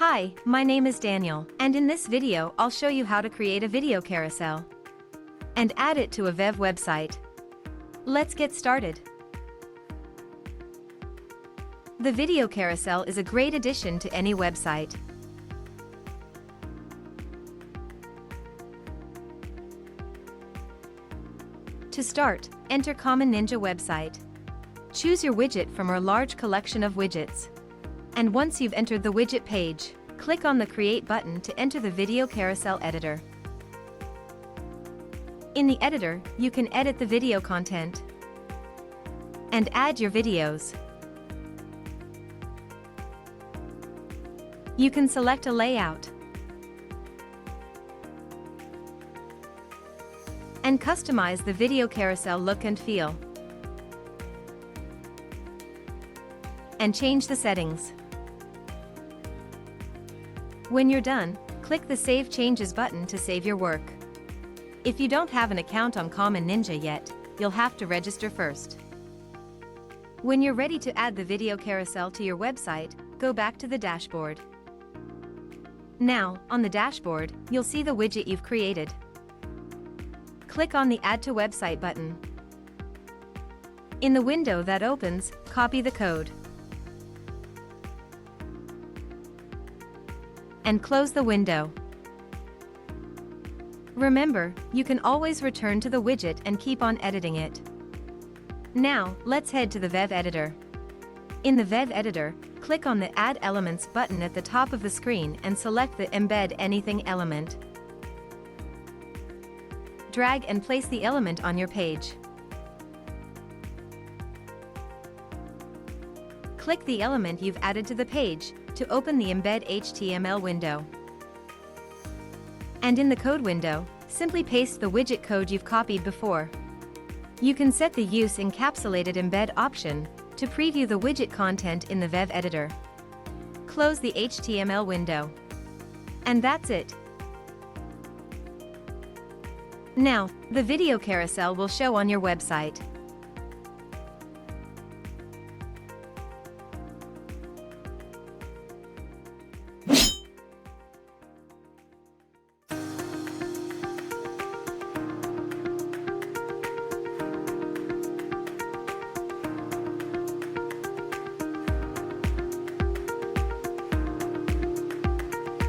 Hi, my name is Daniel, and in this video I'll show you how to create a video carousel and add it to a web website. Let's get started. The video carousel is a great addition to any website. To start, enter Common Ninja website. Choose your widget from our large collection of widgets. And once you've entered the widget page, click on the Create button to enter the video carousel editor. In the editor, you can edit the video content and add your videos. You can select a layout and customize the video carousel look and feel, and change the settings. When you're done, click the Save Changes button to save your work. If you don't have an account on Common Ninja yet, you'll have to register first. When you're ready to add the video carousel to your website, go back to the dashboard. Now, on the dashboard, you'll see the widget you've created. Click on the Add to Website button. In the window that opens, copy the code and close the window. Remember, you can always return to the widget and keep on editing it. Now, let's head to the web editor. In the web editor, click on the Add Elements button at the top of the screen and select the Embed Anything element. Drag and place the element on your page. Click the element you've added to the page to open the Embed HTML window. And in the code window, simply paste the widget code you've copied before. You can set the Use Encapsulated Embed option to preview the widget content in the web editor. Close the HTML window. And that's it. Now, the video carousel will show on your website.